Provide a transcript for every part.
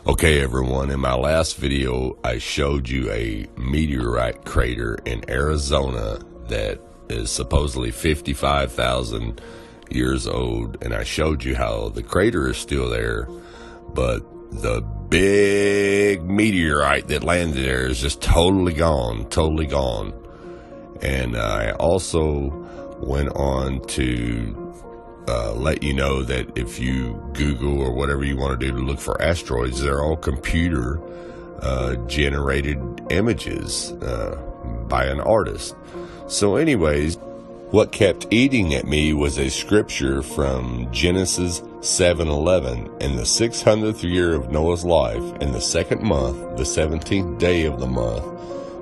Okay everyone, in my last video I showed you a meteorite crater in Arizona that is supposedly 55,000 years old, and I showed you how the crater is still there, but the big meteorite that landed there is just totally gone. And I also went on to let you know that if you Google or whatever you want to do to look for asteroids, they're all computer generated images by an artist. So anyways, what kept eating at me was a scripture from Genesis 7:11. In the 600th year of Noah's life, in the second month, the 17th day of the month,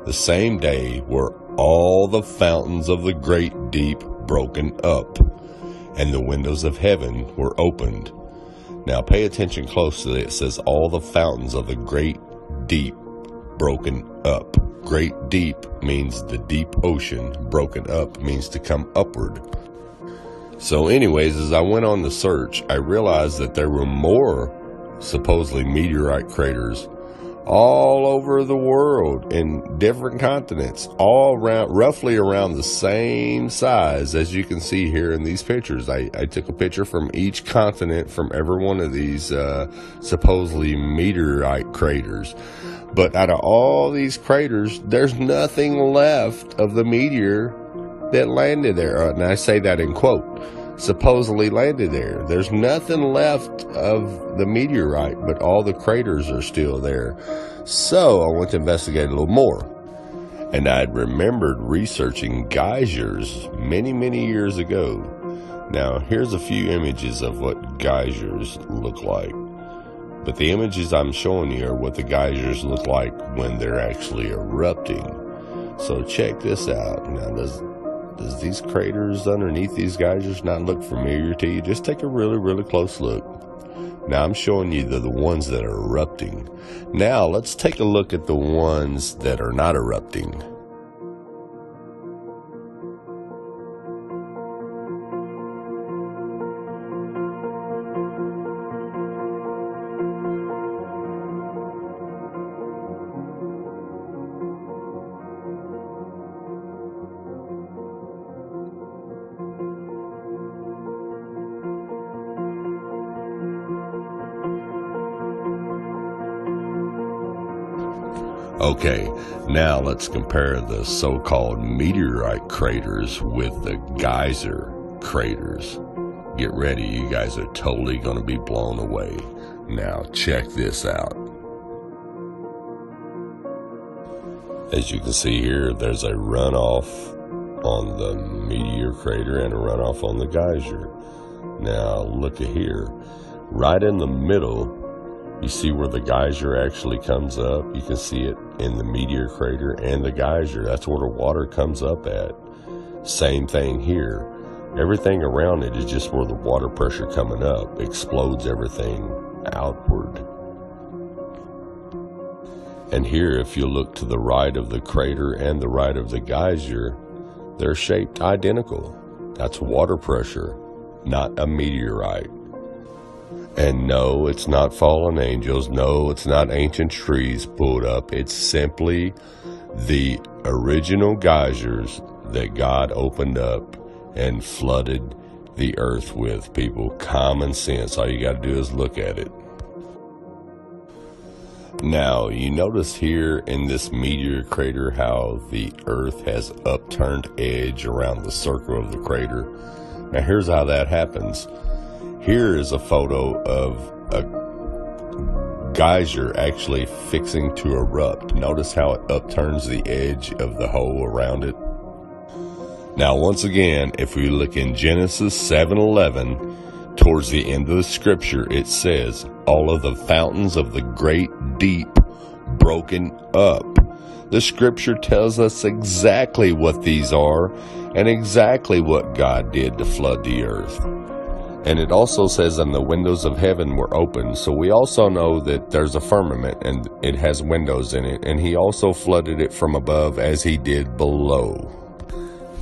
the same day were all the fountains of the great deep broken up, and the windows of heaven were opened. Now pay attention closely. It says all the fountains of the great deep broken up. Great deep means the deep ocean. Broken up means to come upward. So anyways, as I went on the search, I realized that there were more supposedly meteorite craters all over the world in different continents, all around, roughly around the same size as you can see here in these pictures. I took a picture from each continent from every one of these supposedly meteorite craters. But out of all these craters, there's nothing left of the meteor that landed there. And I say that in quote, supposedly landed there. There's nothing left of the meteorite, but all the craters are still there. So I went to investigate a little more, and I'd remembered researching geysers many years ago. Now here's a few images of what geysers look like, but the images I'm showing you are what the geysers look like when they're actually erupting. So check this out. Now does these craters underneath these geysers not look familiar to you? Just take a really close look. Now I'm showing you the ones that are erupting. Now let's take a look at the ones that are not erupting. Okay, now let's compare the so-called meteorite craters with the geyser craters. Get ready, you guys are totally going to be blown away. Now check this out. As you can see here, there's a runoff on the meteor crater and a runoff on the geyser. Now look at here, right in the middle, you see where the geyser actually comes up. You can see it in the meteor crater and the geyser. That's where the water comes up at. Same thing here. Everything around it is just where the water pressure coming up explodes everything outward. And here, if you look to the right of the crater and the right of the geyser, they're shaped identical. That's water pressure, not a meteorite. And no, it's not fallen angels. No, it's not ancient trees pulled up. It's simply the original geysers that God opened up and flooded the earth with, people. Common sense. All you got to do is look at it. Now, you notice here in this meteor crater how the earth has upturned edge around the circle of the crater. Now, here's how that happens. Here is a photo of a geyser actually fixing to erupt. Notice how it upturns the edge of the hole around it. Now, once again, if we look in Genesis 7:11, towards the end of the scripture, it says, all of the fountains of the great deep broken up. The scripture tells us exactly what these are and exactly what God did to flood the earth. And it also says, and the windows of heaven were opened. So we also know that there's a firmament and it has windows in it. And he also flooded it from above as he did below.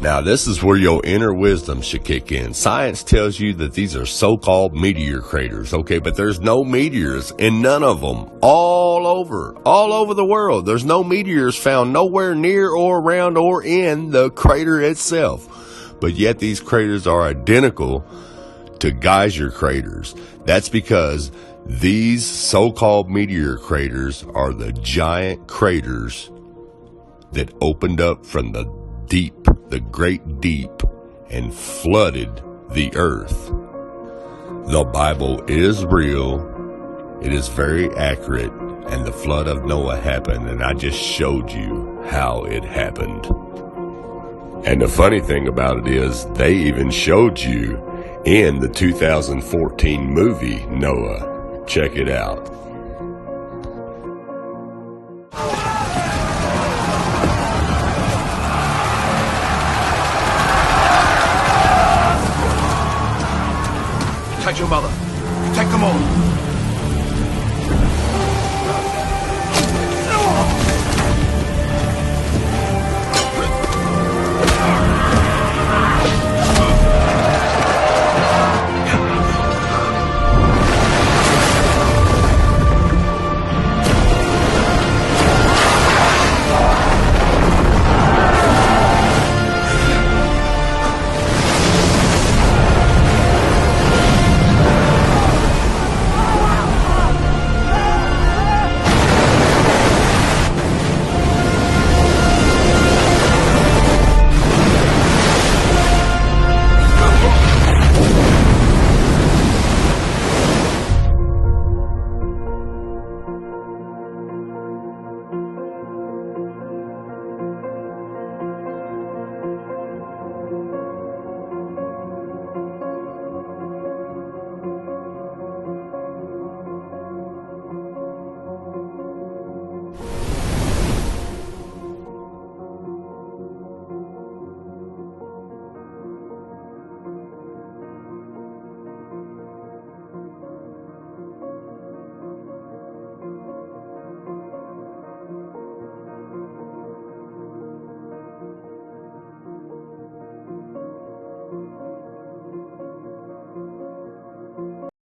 Now, this is where your inner wisdom should kick in. Science tells you that these are so-called meteor craters, okay? But there's no meteors in none of them. All over the world. There's no meteors found nowhere near or around or in the crater itself. But yet these craters are identical to geyser craters. That's because these so-called meteor craters are the giant craters that opened up from the deep, the great deep, and flooded the earth. The Bible is real. It is very accurate. And the flood of Noah happened, and I just showed you how it happened. And the funny thing about it is, they even showed you in the 2014 movie, Noah. Check it out. Protect your mother. Protect them all.